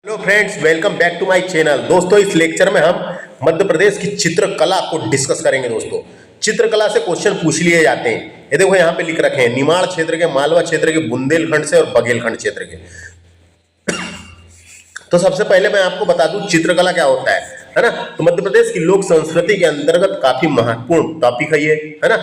Hello friends, welcome back to my channel. दोस्तों, इस lecture में हम मध्य प्रदेश की चित्रकला को डिस्कस करेंगे। दोस्तों, चित्रकला से क्वेश्चन पूछ लिए जाते हैं। ये देखो यहाँ पे लिख रखे हैं, निमाड़ क्षेत्र के, मालवा क्षेत्र के, बुंदेलखंड से और बघेलखंड क्षेत्र के। तो सबसे पहले मैं आपको बता दूं चित्रकला क्या होता है ना। तो मध्य प्रदेश की लोक संस्कृति के अंतर्गत काफी महत्वपूर्ण टॉपिक है ये, है ना।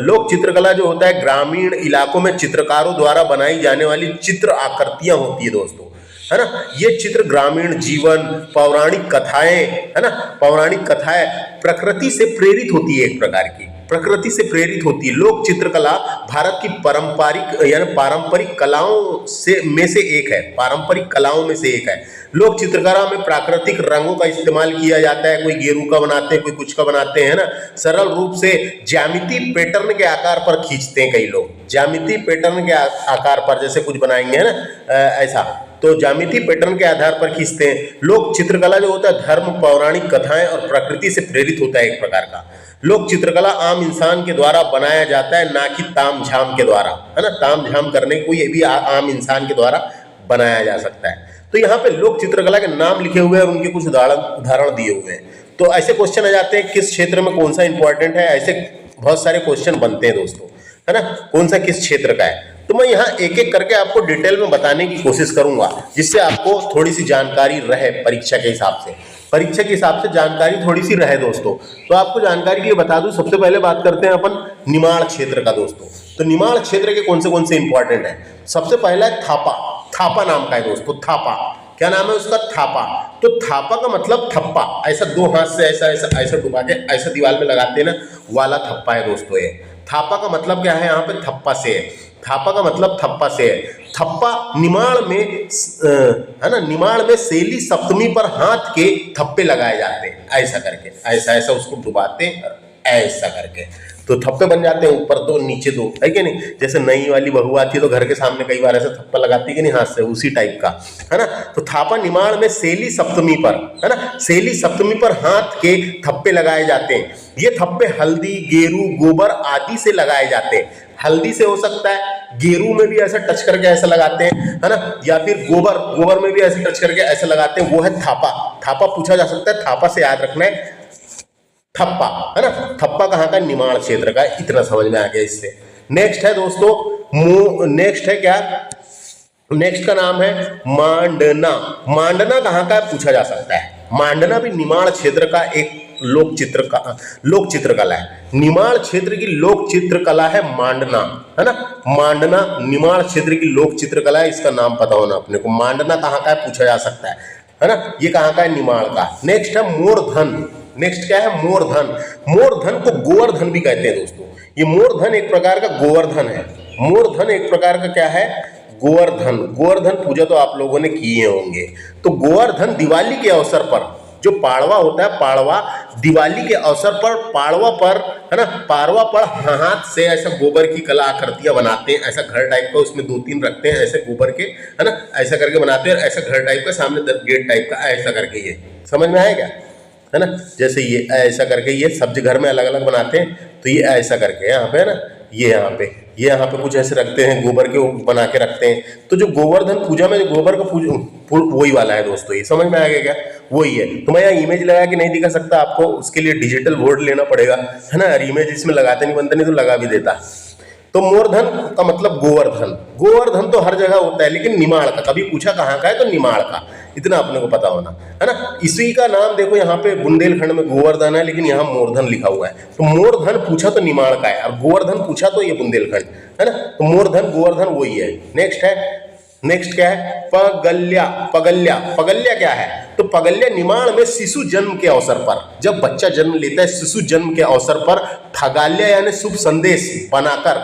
लोक चित्रकला जो होता है, ग्रामीण इलाकों में चित्रकारों द्वारा बनाई जाने वाली चित्र आकृतियां होती है दोस्तों, है ना। ये चित्र ग्रामीण जीवन, पौराणिक कथाएं, है ना, पौराणिक कथाएं प्रकृति से प्रेरित होती है, एक प्रकार की प्रकृति से प्रेरित होती है। लोक चित्रकला भारत की पारंपरिक कलाओं से एक है, पारंपरिक कलाओं में से एक है। लोक चित्रकला में प्राकृतिक रंगों का इस्तेमाल किया जाता है। कोई गेरू का बनाते हैं, कोई कुछ का बनाते हैं, ना। सरल रूप से ज्यामिति पैटर्न के आकार पर खींचते हैं कई लोग, ज्यामिति पैटर्न के आकार पर, जैसे कुछ बनाएंगे, है ना, ऐसा तो ज्यामिति पैटर्न के आधार पर खींचते हैं। लोक चित्रकला जो होता है धर्म, पौराणिक कथाएं और प्रकृति से प्रेरित होता है, एक प्रकार का। लोक चित्रकला आम इंसान के द्वारा बनाया जाता है, ना कि ताम झाम के द्वारा, है ना। ताम झाम करने को ये भी आम इंसान के द्वारा बनाया जा सकता है। तो यहाँ पे लोक चित्रकला के नाम लिखे हुए हैं और उनके कुछ उदाहरण दिए हुए हैं। तो ऐसे क्वेश्चन आ जाते हैं, किस क्षेत्र में कौन सा इंपॉर्टेंट है। ऐसे बहुत सारे क्वेश्चन बनते हैं दोस्तों, है ना। कौन सा किस क्षेत्र का है, तो मैं यहाँ एक एक करके आपको डिटेल में बताने की कोशिश करूंगा, जिससे आपको थोड़ी सी जानकारी रहे परीक्षा के हिसाब से। परीक्षा के हिसाब से जानकारी थोड़ी सी रहे दोस्तों। तो आपको जानकारी के लिए बता दूं, सबसे पहले बात करते हैं अपन निमाड़ क्षेत्र का दोस्तों। तो निमाड़ क्षेत्र के कौन से इंपॉर्टेंट है। सबसे पहला है थापा। थापा नाम का है दोस्तों, थापा। क्या नाम है उसका? थापा। तो थापा का मतलब थप्पा, ऐसा दो हाथ से ऐसा ऐसा ऐसा डुबा के ऐसा दीवार में लगाते हैं ना, वाला थप्पा है दोस्तों ये। थापा का मतलब क्या है, यहाँ पे थप्पा से है। थापा का मतलब थप्पा से है। थप्पा निमाड़ में, है ना, निमाड़ में सेली सप्तमी पर हाथ के थप्पे लगाए जाते हैं, ऐसा करके, ऐसा ऐसा उसको डुबाते हैं, ऐसा करके तो थप्पे बन जाते हैं, ऊपर दो नीचे दो, है कि नहीं। जैसे नई वाली बहू आती है तो घर के सामने कई बार ऐसा थप्पा लगाती है कि नहीं, हाथ से, उसी टाइप का, है ना। तो थापा निमाड़ में सेली सप्तमी पर, है ना, सेली सप्तमी पर हाथ के थप्पे लगाए जाते हैं। ये थप्पे हल्दी, गेरू, गोबर आदि से लगाए जाते हैं। हल्दी से हो सकता है, गेरू में भी ऐसा टच करके ऐसा लगाते हैं, है ना, या फिर गोबर में भी ऐसे टच करके ऐसे लगाते हैं, वो है थापा। थापा पूछा जा सकता है, थापा से याद रखना है थप्पा, है ना। थप्पा कहाँ का? निमाड़ क्षेत्र का, इतना समझ में आ गया इससे। नेक्स्ट है दोस्तों, नेक्स्ट है क्या? नेक्स्ट का नाम है मांडना। मांडना कहाँ का पूछा जा सकता है। मांडना भी निमाड़ क्षेत्र का एक लोक चित्रकला है। निमाड़ क्षेत्र की लोक चित्रकला है मांडना, है ना। मांडना निमाड़ क्षेत्र की लोक चित्रकला है, इसका नाम पता होना अपने को। मांडना कहाँ का है पूछा जा सकता है ना। ये कहाँ का है? निमाड़ का। नेक्स्ट है मोरधन। नेक्स्ट क्या है? मोरधन। मोरधन को गोवर्धन भी कहते हैं दोस्तों। ये मोरधन एक प्रकार का गोवर्धन है। मोरधन एक प्रकार का क्या है? गोवर्धन। गोवर्धन पूजा तो आप लोगों ने किए होंगे। तो गोवर्धन दिवाली के अवसर पर, जो पाड़वा होता है, पाड़वा दिवाली के अवसर पर, पाड़वा पर, है ना, पाड़वा पर हाथ से ऐसा गोबर की कला आकृतियां बनाते हैं, ऐसा घर टाइप का, उसमें 2-3 रखते हैं ऐसे गोबर के, है ना, ऐसा करके बनाते हैं। ऐसा घर टाइप का, सामने गेट टाइप का, ऐसा करके, ये समझ में आएगा, है ना। जैसे ये ऐसा करके, ये सब घर में अलग अलग बनाते हैं, तो ये ऐसा करके यहाँ पे, है ना, ये यहाँ पे कुछ ऐसे रखते हैं, गोबर के बना के रखते हैं। तो जो गोवर्धन पूजा में जो गोबर का वही वाला है दोस्तों, ये समझ में आ गया क्या? वही है। तो मैं यहाँ इमेज लगा के नहीं दिखा सकता आपको, उसके लिए डिजिटल बोर्ड लेना पड़ेगा, है ना। और इमेज इसमें लगाते नहीं बनता, नहीं तो लगा भी देता। तो मोरधन का मतलब गोवर्धन। गोवर्धन तो हर जगह होता है, लेकिन निमाड़ का कभी पूछा कहाँ का है, तो निमाड़ का, इतना अपने को पता होना, है ना। इसी का नाम देखो, यहाँ पे बुंदेलखंड में गोवर्धन है, लेकिन यहाँ मोरधन लिखा हुआ है। तो मोरधन पूछा तो निमाड़ का है, और गोवर्धन पूछा तो ये बुंदेलखंड, है ना। तो मोरधन गोवर्धन वही है। नेक्स्ट क्या है? पगल्या। पगल्या, पगल्या क्या है? तो पगल्या निमाड़ में शिशु जन्म के अवसर पर, जब बच्चा जन्म लेता है, शिशु जन्म के अवसर पर फगाल्या यानी शुभ संदेश बनाकर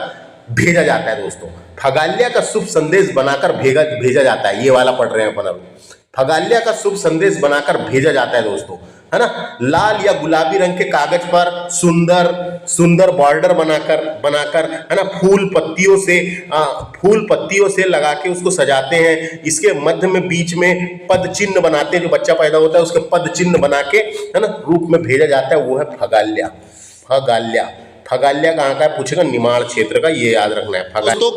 भेजा जाता है दोस्तों। फगाल्या का शुभ संदेश बनाकर भेजा जाता है, ये वाला पढ़ रहे हैं अपन अब। फगाल्या का शुभ संदेश बनाकर भेजा जाता है दोस्तों, है ना। लाल या गुलाबी रंग के कागज पर सुंदर बॉर्डर बनाकर, है ना, फूल पत्तियों से लगा के उसको सजाते हैं। इसके मध्य में बीच में पद चिन्ह बनाते हैं, जो बच्चा पैदा होता है उसके पद चिन्ह बना के, है ना, रूप में भेजा जाता है, वो है फगाल्या। फगाल्या। फगाल्या कहाँ का है पूछेगा? निमाड़ क्षेत्र का, ये याद रखना है। दोस्तों,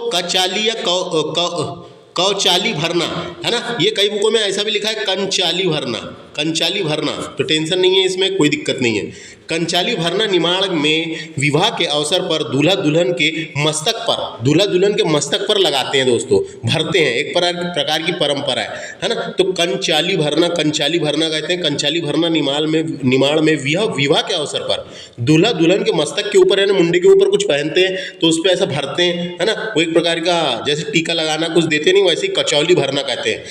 कौचाली भरना, है ना, ये कई बुकों में ऐसा भी लिखा है कंचाली भरना, कंचाली भरना, तो टेंशन नहीं है, इसमें कोई दिक्कत नहीं है। कंचाली भरना निमाड़ में विवाह के अवसर पर दूल्हा दुल्हन के मस्तक पर, दूल्हा दुल्हन के मस्तक पर लगाते हैं दोस्तों, भरते हैं, एक प्रकार की परंपरा है ना। तो कंचाली भरना, कंचाली भरना कहते हैं, कंचाली भरना निमाड़ में विवाह के अवसर पर दूल्हा दुल्हन के मस्तक के ऊपर, यानी मुंडे के ऊपर कुछ पहनते हैं तो उस पर ऐसा भरते हैं, है ना, वो एक प्रकार का जैसे टीका लगाना कुछ देते नहीं, वैसे ही कचौली भरना कहते हैं।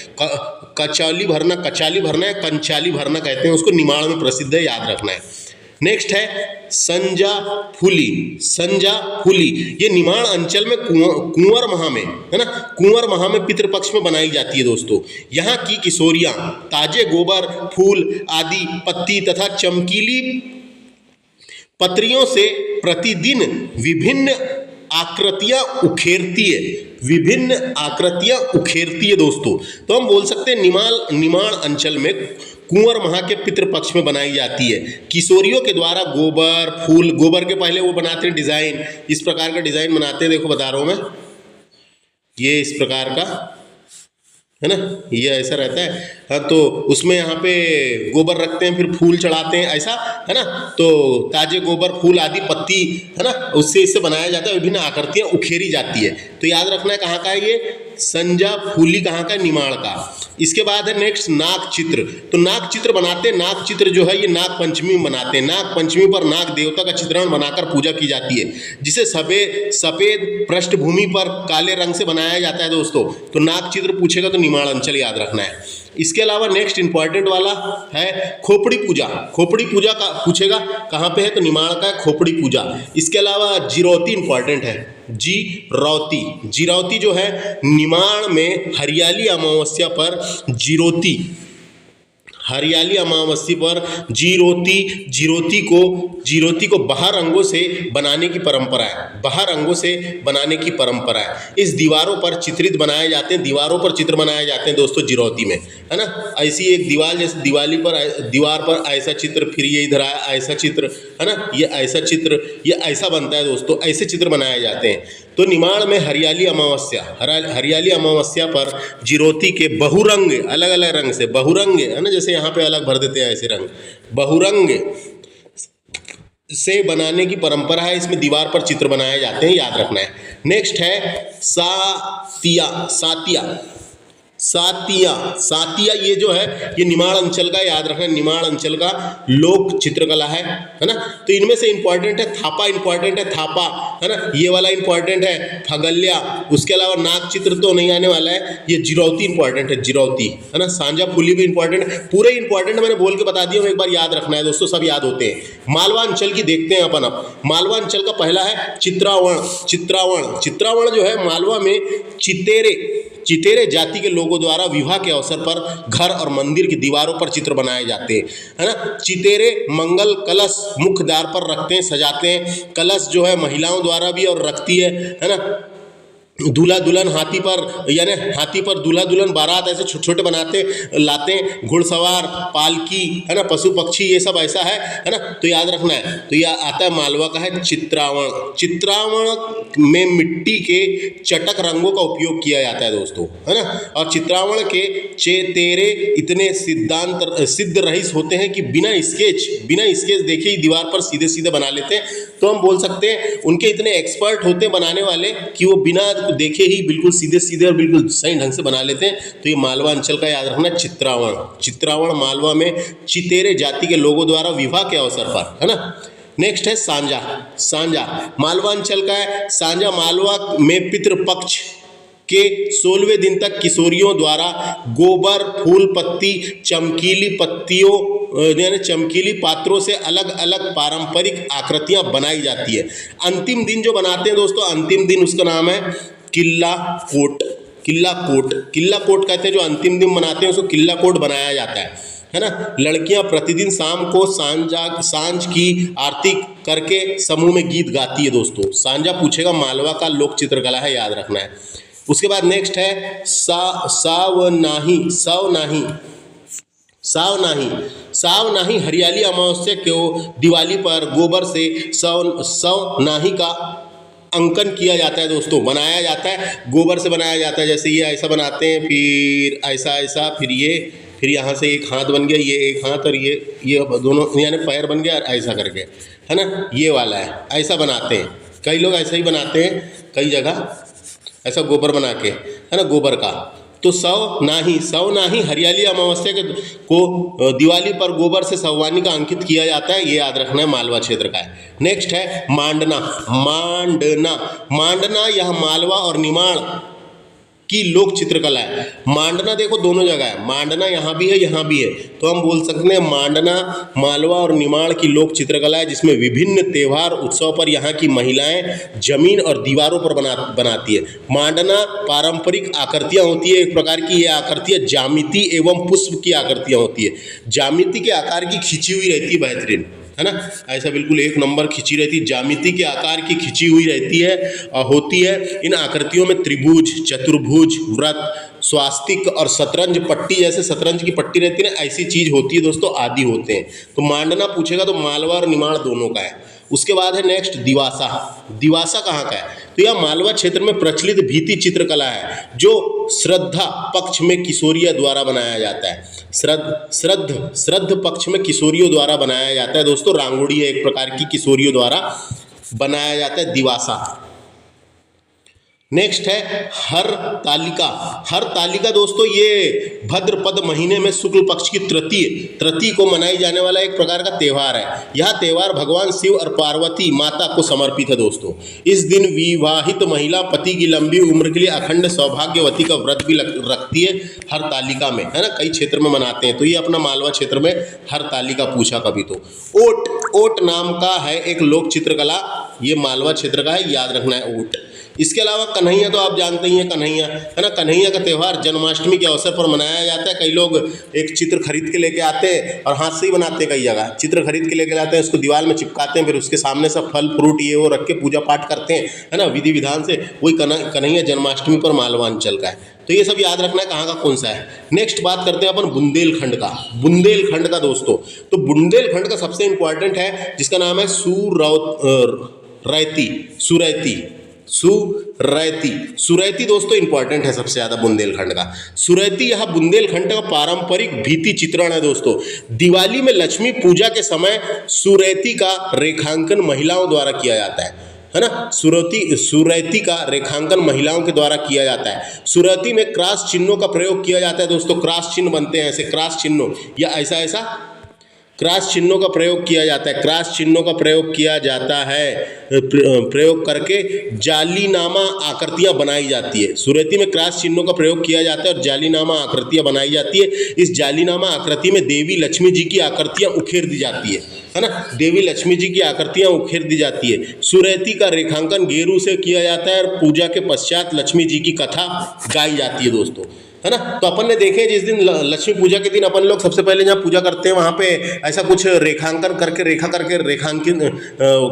कचौली भरना, कचाली भरना है, कंचाली भरना कहते हैं उसको, निमाड़ में प्रसिद्ध है, याद रखना है। नेक्स्ट है संजा फूली, संजा फूली, ये निमाड़ अंचल में कुंवर माह में, है ना, कुंवर माह में पितृपक्ष में बनाई जाती है दोस्तों। यहाँ की किशोरियाँ ताजे गोबर, फूल आदि पत्ती तथा चमकीली पत्रियों से प्रतिदिन विभिन्न आकृतियाँ उखेरती है, विभिन्न आकृतियाँ उखेरती है दोस्तों। तो हम बोल सकते हैं निमाड़ अंचल में कुंवर माह के पितृपक्ष में बनाई जाती है। किशोरियों के द्वारा गोबर, फूल, गोबर के पहले वो बनाते हैं डिज़ाइन, इस प्रकार का डिज़ाइन बनाते हैं, देखो बता रहा हूँ मैं, ये इस प्रकार का, है ना, ये ऐसा रहता है। हाँ, तो उसमें यहाँ पे गोबर रखते हैं, फिर फूल चढ़ाते हैं, ऐसा, है ना। तो ताजे गोबर, फूल आदि पत्ती, है ना, उससे इससे बनाया जाता है, विभिन्न आकृतियाँ उखेरी जाती है। तो याद रखना है कहाँ का है ये, संजा फूली कहाँ का, निमाड़ का। इसके बाद है नेक्स्ट नाग चित्र। तो नाग चित्र बनाते हैं, नाग चित्र जो है ये नाग पंचमी में बनाते हैं। नाग पंचमी पर नाग देवता का चित्रण बनाकर पूजा की जाती है, जिसे सफेद पृष्ठभूमि पर काले रंग से बनाया जाता है दोस्तों। तो नाग चित्र पूछेगा तो निमाड़ अंचल याद रखना है। इसके अलावा नेक्स्ट इंपॉर्टेंट वाला है खोपड़ी पूजा। खोपड़ी पूजा का पूछेगा कहाँ पे है, तो निमाड़ का है खोपड़ी पूजा। इसके अलावा जिरौती इंपॉर्टेंट है, जिरौती, जिरौती जो है निमाड़ में हरियाली अमावस्या पर जिरौती, हरियाली अमावस्या पर जिरौती को बाहर रंगों से बनाने की परंपरा है, बाहर रंगों से बनाने की परंपरा है। इस दीवारों पर चित्रित बनाए जाते हैं, दीवारों पर चित्र बनाए जाते हैं दोस्तों जिरौती में, है ना। ऐसी एक दीवार, जैसे दीवार पर ऐसा चित्र, फिर ये इधर आया ऐसा चित्र, है ना, ये ऐसा चित्र, ये ऐसा बनता है दोस्तों, ऐसे चित्र बनाए जाते हैं। तो निमाड़ में हरियाली अमावस्या पर जिरौती के बहुरंग, अलग अलग रंग से बहुरंग, है ना, जैसे यहाँ पे अलग भर देते हैं ऐसे रंग, बहुरंग से बनाने की परंपरा है। इसमें दीवार पर चित्र बनाए जाते हैं, याद रखना है। नेक्स्ट है सातिया, ये जो है ये निमाड़ अंचल का, याद रखना, निमाड़ अंचल का लोक चित्रकला है ना। तो इनमें से इंपॉर्टेंट है थापा, इंपॉर्टेंट है थापा, है ना, ये वाला इंपॉर्टेंट है फगल्या। उसके अलावा नाग चित्र तो नहीं आने वाला है, ये जिरौती इंपॉर्टेंट है, जिरौती, है ना। सांझा फूली भी इंपॉर्टेंट है, पूरे इंपॉर्टेंट मैंने बोल के बता दिया, एक बार याद रखना है दोस्तों, सब याद होते हैं। मालवा अंचल की देखते हैं अपन अब। मालवा अंचल का पहला है चित्रावण जो है मालवा में चितेरे जाति के लोगों द्वारा विवाह के अवसर पर घर और मंदिर की दीवारों पर चित्र बनाए जाते हैं, है ना। चितेरे मंगल कलश मुख्य द्वार पर रखते हैं, सजाते हैं। कलश जो है महिलाओं द्वारा भी और रखती है ना। दूल्हा दुल्हन हाथी पर दूल्हा दुल्हन बारात ऐसे छोटे छोटे बनाते लाते हैं, घुड़सवार, पालकी, है ना, पशु पक्षी, ये सब ऐसा है ना। तो याद रखना है। तो यह आता है मालवा का है चित्रावण में मिट्टी के चटक रंगों का उपयोग किया जाता है दोस्तों, है ना। और चित्रावण के चेतेरे इतने सिद्ध रईस होते हैं कि बिना स्केच देखे ही दीवार पर सीधे सीधे बना लेते हैं। तो हम बोल सकते हैं उनके इतने एक्सपर्ट होते हैं बनाने वाले कि वो बिना देखे ही बिल्कुल सीधे सीधे और बिल्कुल सही ढंग से बना लेते हैं। तो ये मालवा अंचल का याद रखना, चित्रावण मालवा में चितेरे जाति के लोगों द्वारा विवाह के अवसर पर, है ना। नेक्स्ट है सांझा मालवा अंचल का है। सांझा मालवा में पितृपक्ष के 16वें दिन तक किशोरियों द्वारा गोबर, फूल पत्ती, चमकीली पात्रों से अलग अलग पारंपरिक आकृतियां बनाई जाती है। अंतिम दिन जो बनाते हैं दोस्तों, अंतिम दिन उसका नाम है किल्ला कोट कहते हैं। जो अंतिम दिन बनाते हैं उसको किल्ला कोट बनाया जाता है ना। लड़कियां प्रतिदिन शाम को सांझ की आरती करके समूह में गीत गाती है दोस्तों। सांझा पूछेगा, मालवा का लोक चित्रकला है, याद रखना है। उसके बाद नेक्स्ट है सावनाही हरियाली अमावस्या को दिवाली पर गोबर से सावनाही का अंकन किया जाता है दोस्तों, बनाया जाता है, गोबर से बनाया जाता है। जैसे ये ऐसा बनाते हैं, फिर ऐसा ऐसा, फिर यहाँ से एक हाथ बन गया, ये एक हाथ, और ये दोनों यानी पैर बन गया, और ऐसा करके, है ना, ये वाला है, ऐसा बनाते हैं। कई लोग ऐसा ही बनाते हैं, कई जगह ऐसा गोबर बना के, है ना, गोबर का। तो सौ नाही हरियाली अमावस्या को दिवाली पर गोबर से सौवानी का अंकित किया जाता है, ये याद रखना है, मालवा क्षेत्र का है। नेक्स्ट है मांडना। मांडना यह मालवा और निमाड़ की लोक चित्रकला है। मांडना देखो दोनों जगह है, मांडना यहाँ भी है, यहाँ भी है, तो हम बोल सकते हैं मांडना मालवा और निमाड़ की लोक चित्रकला है, जिसमें विभिन्न त्यौहार उत्सव पर यहाँ की महिलाएं जमीन और दीवारों पर बनाती है। मांडना पारंपरिक आकृतियाँ होती है, एक प्रकार की ये आकृतियाँ ज्यामिति एवं पुष्प की आकृतियाँ होती है। ज्यामिति के आकार की खिंची हुई रहती है, बेहतरीन, है ना, ऐसा बिल्कुल एक नंबर खिंची रहती है, ज्यामिति के आकार की खिंची हुई रहती है और होती है। इन आकृतियों में त्रिभुज, चतुर्भुज, वृत्त, स्वास्तिक और शतरंज पट्टी, जैसे शतरंज की पट्टी रहती है ना, ऐसी चीज होती है दोस्तों, आदि होते हैं। तो मांडना पूछेगा तो मालवा और निमाड़ दोनों का है। उसके बाद है नेक्स्ट दिवासा। दिवासा कहाँ का है? तो यह मालवा क्षेत्र में प्रचलित भित्ति चित्रकला है, जो श्रद्धा पक्ष में किशोरिया द्वारा बनाया जाता है। श्रद्ध पक्ष में किशोरियों द्वारा बनाया जाता है दोस्तों। रांगोड़ी है एक प्रकार की, किशोरियों द्वारा बनाया जाता है, दिवासा। नेक्स्ट है हर तालिका दोस्तों, ये भाद्रपद महीने में शुक्ल पक्ष की तृतीय को मनाई जाने वाला एक प्रकार का त्यौहार है। यह त्यौहार भगवान शिव और पार्वती माता को समर्पित है दोस्तों। इस दिन विवाहित महिला पति की लंबी उम्र के लिए अखंड सौभाग्यवती का व्रत भी रखती है हर तालिका में, है ना, कई क्षेत्र में मनाते हैं। तो ये अपना मालवा क्षेत्र में हर तालिका पूछा कभी तो। ओट नाम का है एक लोक चित्रकला, ये मालवा क्षेत्र का है, याद रखना है ओट। इसके अलावा कन्हैया तो आप जानते ही हैं, कन्हैया, है ना, कन्हैया का त्यौहार जन्माष्टमी के अवसर पर मनाया जाता है। कई लोग एक चित्र खरीद के लेके आते हैं और हाथ से ही बनाते हैं, कई जगह चित्र खरीद के लेके आते हैं, उसको दीवार में चिपकाते हैं, फिर उसके सामने सब फल फ्रूट ये वो रख के पूजा पाठ करते हैं, है ना, विधि विधान से। वही कन्हैया जन्माष्टमी पर मालवांचल का है। तो ये सब याद रखना है कहाँ का कौन सा है। नेक्स्ट बात करते हैं अपन बुंदेलखंड का दोस्तों। तो बुंदेलखंड का सबसे इंपॉर्टेंट है, जिसका नाम है सुरैती दोस्तों इंपॉर्टेंट है सबसे ज्यादा बुंदेलखंड का। सुरैती, यह बुंदेलखंड का पारंपरिक भित्ति चित्रण है दोस्तों। दिवाली में लक्ष्मी पूजा के समय सुरैती का रेखांकन महिलाओं द्वारा किया जाता है ना। सुरैती का रेखांकन महिलाओं के द्वारा किया जाता है। सुरैती में क्रॉस चिन्हों का प्रयोग किया जाता है दोस्तों। क्रॉस चिन्ह बनते हैं ऐसे, क्रॉस चिन्हों या ऐसा क्रॉस चिन्हों का प्रयोग किया जाता है। क्रॉस चिन्हों का प्रयोग किया जाता है, प्रयोग करके जालीनामा आकृतियां बनाई जाती है। सुरैती में क्रॉस चिन्हों का प्रयोग किया जाता है और जालीनामा आकृतियां बनाई जाती है। इस जालीनामा आकृति में देवी लक्ष्मी जी की आकृतियां उखेर दी जाती है ना, देवी लक्ष्मी जी की आकृतियां उखेर दी जाती है। सुरैती का रेखांकन गेरू से किया जाता है और पूजा के पश्चात लक्ष्मी जी की कथा गाई जाती है दोस्तों, है ना। तो अपन ने देखे जिस दिन लक्ष्मी पूजा के दिन अपन लोग सबसे पहले जहाँ पूजा करते हैं वहाँ पे ऐसा कुछ रेखांकन करके रेखांकन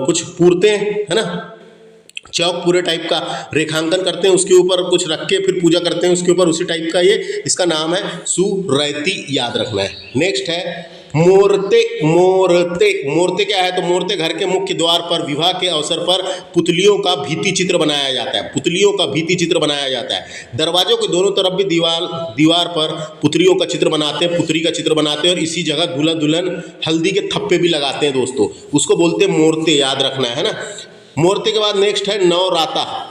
कुछ पूरते हैं, है ना, चौक पूरे टाइप का रेखांकन करते हैं, उसके ऊपर कुछ रख के फिर पूजा करते हैं उसके ऊपर, उसी टाइप का ये इसका नाम है सुरैती, याद रखना है। नेक्स्ट है मोरते क्या है? तो मोरते घर के मुख्य द्वार पर विवाह के अवसर पर पुतलियों का भित्ति चित्र बनाया जाता है। दरवाजों के दोनों तरफ भी दीवार पर पुतलियों का चित्र बनाते हैं, पुतली का चित्र बनाते हैं और इसी जगह दूल्हा दुल्हन हल्दी के थप्पे भी लगाते हैं दोस्तों, उसको बोलते हैं मोरते, याद रखना है ना। मोरते के बाद नेक्स्ट है नवराता,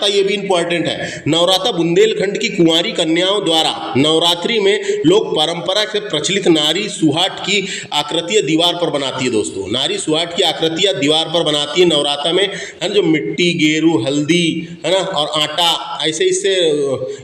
ये भी इंपॉर्टेंट है। नवराता बुंदेलखंड की कुंवारी कन्याओं द्वारा नवरात्रि में लोक परंपरा से प्रचलित नारी सुहाट की आकृतियां दीवार पर बनाती है दोस्तों। नारी सुहाट की आकृतियां दीवार पर बनाती है नवराता में, है ना, जो मिट्टी, गेरू, हल्दी, है ना, और आटा, ऐसे इससे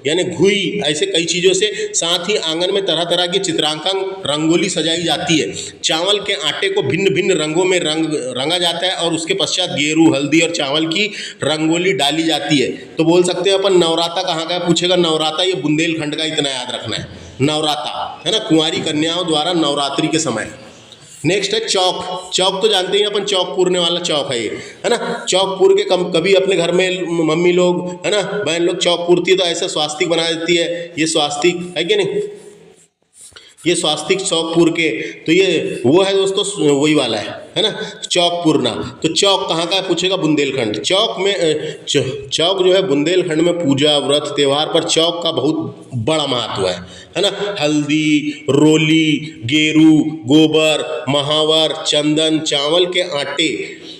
यानी घुई, ऐसे कई चीज़ों से, साथ ही आंगन में तरह तरह की चित्रांकन रंगोली सजाई जाती है। चावल के आटे को भिन्न भिन्न रंगों में रंगा जाता है और उसके पश्चात गेरू, हल्दी और चावल की रंगोली डाली जाती है। तो बोल सकते हैं अपन नवराता कहाँ का है? पूछेगा नवराता, ये बुंदेलखंड का, इतना याद रखना है, नवराता, है ना, कुंवारी कन्याओं द्वारा नवरात्रि के समय। नेक्स्ट है चौक तो जानते ही अपन, चौक पूरने वाला चौक है ये, है ना। चौक पूर के कभी अपने घर में मम्मी लोग, है ना, बहन लोग चौक पूरती है तो ऐसा स्वास्तिक बना देती है, ये स्वास्तिक है कि नहीं। ये स्वास्तिक चौकपुर के, तो ये वो है दोस्तों, वही वाला है ना, चौकपुर नाम। तो चौक कहाँ का है पूछेगा, बुंदेलखंड। चौक में चौक जो है बुंदेलखंड में पूजा व्रत त्यौहार पर चौक का बहुत बड़ा महत्व है ना। हल्दी, रोली, गेरू, गोबर, महावर, चंदन, चावल के आटे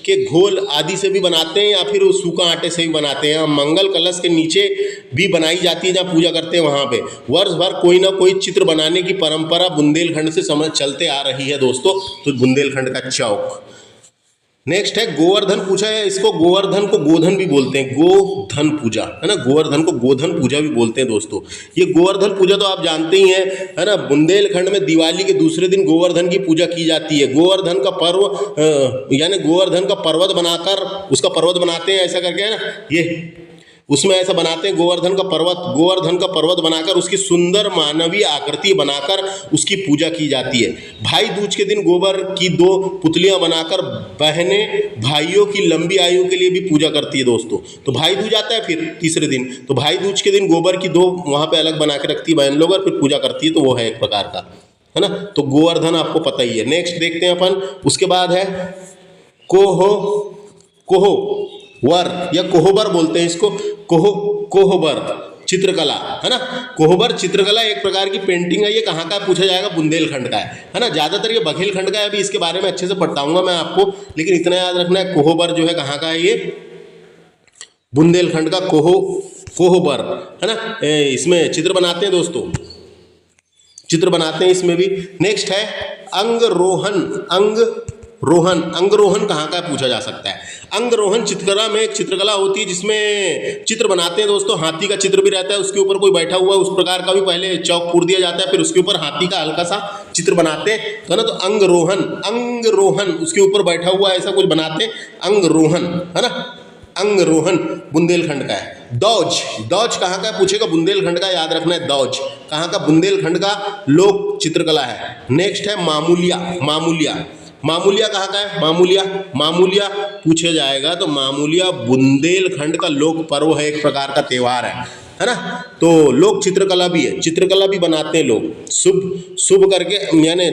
के घोल आदि से भी बनाते हैं या फिर उस सूखा आटे से भी बनाते हैं। मंगल कलश के नीचे भी बनाई जाती है, जहाँ पूजा करते हैं वहाँ पे वर्ष भर कोई ना कोई चित्र बनाने की परंपरा बुंदेलखंड से समझ चलते आ रही है दोस्तों। तो बुंदेलखंड का चौक। नेक्स्ट है गोवर्धन पूजा है। इसको गोवर्धन को गोधन भी बोलते हैं, गोधन पूजा है ना, गोवर्धन को गोधन पूजा भी बोलते हैं दोस्तों। ये गोवर्धन पूजा तो आप जानते ही हैं है ना। बुंदेलखंड में दिवाली के दूसरे दिन गोवर्धन की पूजा की जाती है। गोवर्धन का पर्व यानी गोवर्धन का पर्वत बनाकर उसका पर्वत बनाते हैं ऐसा करके, है ना, ये उसमें ऐसा बनाते हैं गोवर्धन का पर्वत बनाकर उसकी सुंदर मानवीय आकृति बनाकर उसकी पूजा की जाती है। भाई दूज के दिन गोबर की 2 पुतलियां बनाकर बहनें भाइयों की लंबी आयु के लिए भी पूजा करती है दोस्तों। तो भाई दूज आता है फिर तीसरे दिन, तो भाई दूज के दिन गोबर की 2 वहाँ पे अलग बना के रखती है बहन लोग और फिर पूजा करती है। तो वो है एक प्रकार का, है ना। तो गोवर्धन आपको पता ही है। नेक्स्ट देखते हैं अपन, उसके बाद है कोहबर या कोहबर बोलते हैं इसको, कोहबर चित्रकला, है ना। कोहबर चित्रकला एक प्रकार की पेंटिंग है। ये कहाँ का पूछा जाएगा, बुंदेलखंड का है ना। ज़्यादातर ये बघेलखंड का है। अभी इसके बारे में अच्छे से बताऊंगा मैं आपको, लेकिन इतना याद रखना है कोहबर जो है कहाँ का है, ये बुंदेलखंड का कोहबर, है ना। इसमें चित्र बनाते हैं दोस्तों, चित्र बनाते हैं इसमें भी। नेक्स्ट है अंगरोहन कहाँ का पूछा जा सकता है। अंगरोहन चित्रकला में एक चित्रकला होती है जिसमें चित्र बनाते हैं दोस्तों। हाथी का चित्र भी रहता है, उसके ऊपर कोई बैठा हुआ उस प्रकार का भी पहले चौक पूर दिया जाता है, फिर उसके ऊपर हाथी का हल्का सा चित्र बनाते हैं, तो ना। तो अंगरोहन उसके ऊपर बैठा हुआ ऐसा कुछ बनाते हैं, अंगरोहन, है ना। अंगरोहन बुंदेलखंड का है। दौज कहाँ का पूछेगा, बुंदेलखंड का, याद रखना है। दौज कहाँ का, बुंदेलखंड का लोक चित्रकला है। नेक्स्ट है मामूलिया कहाँ का है, मामूलिया पूछा जाएगा तो मामूलिया बुंदेलखंड का लोक पर्व है, एक प्रकार का त्यौहार है ना। तो लोक चित्रकला भी है, चित्रकला भी बनाते हैं लोग, शुभ करके यानी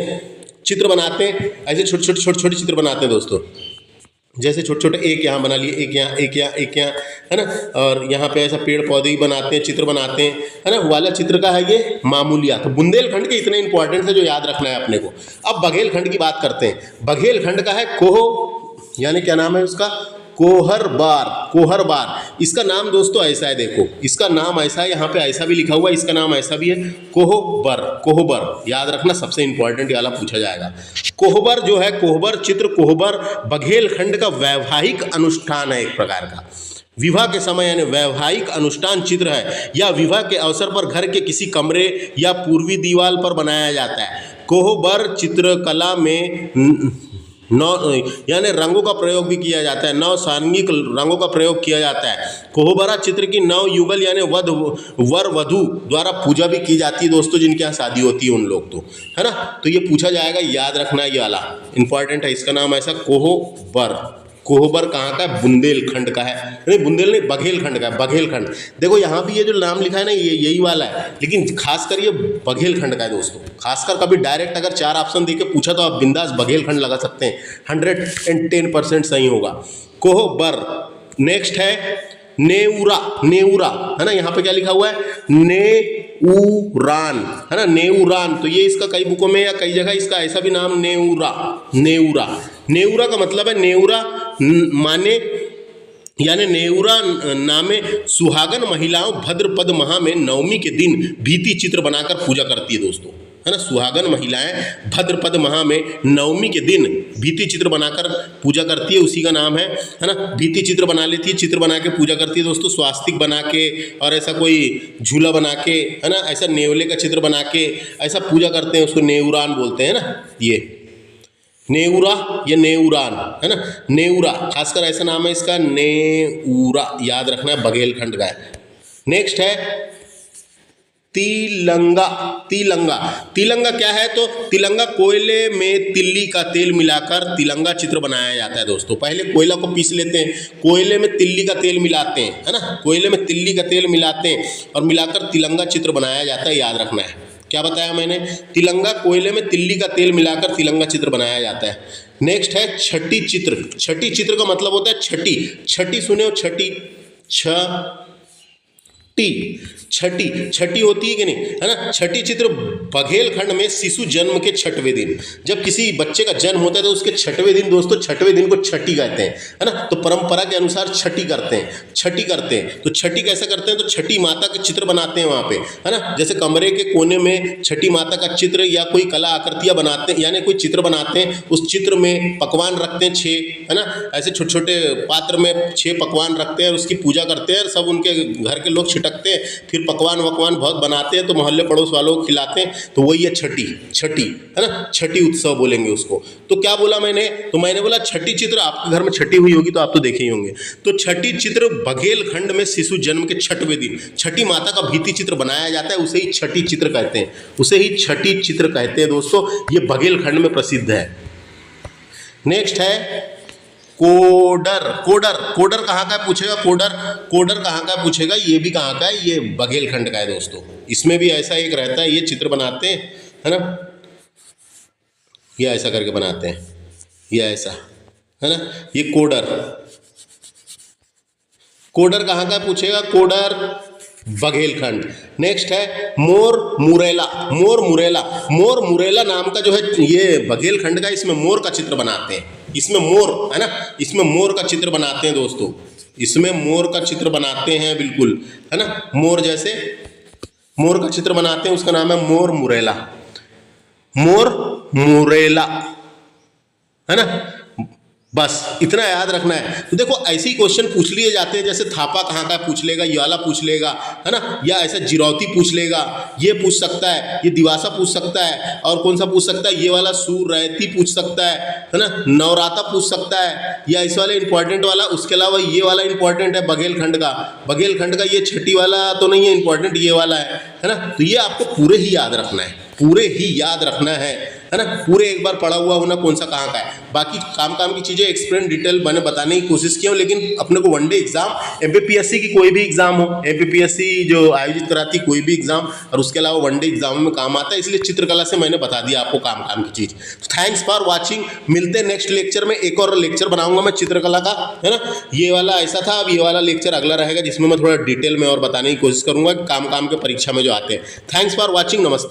चित्र बनाते हैं। ऐसे छोटे चित्र बनाते हैं दोस्तों, जैसे छोटे एक यहाँ बना लिए, एक यहाँ, है ना। और यहाँ पे ऐसा पेड़ पौधे भी बनाते हैं, चित्र बनाते हैं, है ना। वाला चित्र का है ये मामूलिया। तो बुंदेलखंड के इतने इंपॉर्टेंट है जो याद रखना है अपने को। अब बघेलखंड की बात करते हैं। बघेलखंड का है यानी क्या नाम है उसका, कोहरबार। इसका नाम दोस्तों ऐसा है, देखो इसका नाम ऐसा है, यहाँ पे ऐसा भी लिखा हुआ है, इसका नाम ऐसा भी है, कोहबर। याद रखना, सबसे इंपॉर्टेंट वाला पूछा जाएगा। कोहबर जो है, कोहबर बघेलखंड का वैवाहिक अनुष्ठान है, एक प्रकार का विवाह के समय यानी वैवाहिक अनुष्ठान चित्र है, या विवाह के अवसर पर घर के किसी कमरे या पूर्वी दीवार पर बनाया जाता है। कोहबर चित्रकला में यानी रंगों का प्रयोग भी किया जाता है, 9 सांगिक रंगों का प्रयोग किया जाता है। कोहबरा चित्र की 9 युगल यानी वर वधु द्वारा पूजा भी की जाती है दोस्तों, जिनके यहाँ शादी होती है उन लोग, तो है ना। तो ये पूछा जाएगा, याद रखना, ये वाला इंपॉर्टेंट है। इसका नाम ऐसा कोहबर कहाँ का है, बुंदेलखंड का है, नहीं बघेलखंड का है, बघेलखंड। देखो यहाँ भी ये जो नाम लिखा है ना, ये यही वाला है, लेकिन खासकर ये बघेलखंड का है दोस्तों। खासकर कभी डायरेक्ट अगर 4 ऑप्शन देके पूछा तो आप बिंदास बघेलखंड लगा सकते हैं, 110% सही होगा, कोहबर। नेक्स्ट है नेउरा, है ना। यहाँ पे क्या लिखा हुआ है, नेउरान, है ना, नेउरान। तो ये इसका कई बुकों में या कई जगह इसका ऐसा भी नाम नेउरा का मतलब है, नेउरा माने यानी नेउरा नामे सुहागन महिलाओं भद्रपद माह में नवमी के दिन भीति चित्र बनाकर पूजा करती है दोस्तों, है ना। सुहागन महिलाएं भद्रपद माह में नवमी के दिन भीति चित्र बनाकर पूजा करती है, उसी का नाम है ना। भीति चित्र बना लेती है, चित्र बना के पूजा करती है दोस्तों, स्वास्तिक बना के और ऐसा कोई झूला बना के, है ना, ऐसा नेवले का चित्र बना के ऐसा पूजा करते हैं, उसको नेउरान बोलते हैं ना। ये नेउरा या नेउरान, है ना, नेउरा, खासकर ऐसा नाम है इसका, नेउरा, याद रखना है, बघेलखंड का है। नेक्स्ट है तिलंगा क्या है, तो तिलंगा कोयले में तिल्ली का तेल मिलाकर तिलंगा चित्र बनाया जाता है दोस्तों। पहले कोयला को पीस लेते हैं, कोयले में तिल्ली का तेल मिलाते हैं, है ना, कोयले में तिल्ली का तेल मिलाते हैं और मिलाकर तिलंगा चित्र बनाया जाता है, याद रखना है। क्या बताया मैंने? तिलंगा कोयले में तिल्ली का तेल मिलाकर तिलंगा चित्र बनाया जाता है। नेक्स्ट है छठी चित्र। छठी चित्र का मतलब होता है छठी। छठी सुने हो? छठी, छठी छठी होती है कि नहीं, है ना। छठी चित्र बघेलखंड में शिशु जन्म के छठवें दिन, जब किसी बच्चे का जन्म होता है तो उसके छठवें दिन दोस्तों, छठवें दिन को छठी कहते हैं, है ना। तो परंपरा के अनुसार छठी करते हैं, छठी करते हैं। तो छठी कैसे करते हैं? तो छठी माता के चित्र बनाते हैं वहाँ पे, है ना। जैसे कमरे के कोने में छठी माता का चित्र या कोई कला आकृतियाँ बनाते हैं, यानी कोई चित्र बनाते हैं, उस चित्र में पकवान रखते हैं 6, है ना। ऐसे छोटे छोटे पात्र में 6 पकवान रखते हैं और उसकी पूजा करते हैं, सब उनके घर के लोग छिटकते हैं, फिर पकवान वकवान बहुत बनाते हैं तो मोहल्ले पड़ोस वालों को खिलाते हैं। तो वही है छठी, छठी, है ना। छठी उत्सव बोलेंगे उसको। तो क्या बोला मैंने? तो मैंने बोला छठी चित्र, आपके घर में छठी हुई होगी तो आप तो देखे ही होंगे। तो छठी चित्र बघेलखंड में शिशु जन्म के छठवें दिन छठी माता का भित्ति चित्र बनाया जाता है, उसे ही छठी चित्र कहते हैं, उसे ही छठी चित्र कहते हैं दोस्तों। ये बघेलखंड में प्रसिद्ध है। नेक्स्ट है कोडर। कोडर, कोडर कहाँ का है पूछेगा? कोडर, कोडर कहाँ का पूछेगा? ये भी कहाँ का है? ये बघेलखंड का है दोस्तों। इसमें भी ऐसा एक रहता है, ये चित्र बनाते हैं, है ना। ये ऐसा करके बनाते हैं, ये ऐसा, है ना। ये कोडर, कोडर कहाँ का पूछेगा? कोडर बघेलखंड। नेक्स्ट है मोर मुरेला। मोर मुरेला, मोर मुरेला नाम का जो है ये बघेलखंड का, इसमें मोर का चित्र बनाते हैं। इसमें मोर, है ना, इसमें मोर का चित्र बनाते हैं दोस्तों, इसमें मोर का चित्र बनाते हैं, बिल्कुल, है ना। मोर जैसे मोर का चित्र बनाते हैं, उसका नाम है मोर मुरेला। मोर मुरेला, है ना। बस इतना याद रखना है। तो देखो ऐसे ही क्वेश्चन पूछ लिए जाते हैं, जैसे थापा कहाँ का पूछ लेगा, ये वाला पूछ लेगा, है ना, या ऐसा जिरौती पूछ लेगा, ये पूछ सकता है, ये दिवासा पूछ सकता है, और कौन सा पूछ सकता है? ये वाला सुरैती पूछ सकता है ना, नवराता पूछ सकता है, या इस वाले इंपॉर्टेंट वाला। उसके अलावा ये वाला इंपॉर्टेंट है बघेलखंड का, बघेलखंड का ये छठी वाला तो नहीं है इंपॉर्टेंट, ये वाला है ना। तो ये आपको पूरे ही याद रखना है, पूरे ही याद रखना है ना। पूरे एक बार पढ़ा हुआ होना कौन सा कहाँ का है। बाकी काम की चीज़ें एक्सप्लेन डिटेल मैंने बताने की कोशिश की हूँ, लेकिन अपने को वनडे एग्जाम एमपीपीएससी की कोई भी एग्जाम हो, एमपीपीएससी जो आयोजित कराती कोई भी एग्जाम, और उसके अलावा वनडे एग्जाम में काम आता है, इसलिए चित्रकला से मैंने बता दिया आपको काम की चीज़। Thanks for watching. मिलते हैं नेक्स्ट लेक्चर में। एक और लेक्चर बनाऊंगा मैं चित्रकला का, है ना। ये वाला ऐसा था, अब ये वाला लेक्चर अगला रहेगा जिसमें मैं थोड़ा डिटेल में और बताने की कोशिश करूंगा काम के परीक्षा में जो आते हैं। Thanks for watching. नमस्ते।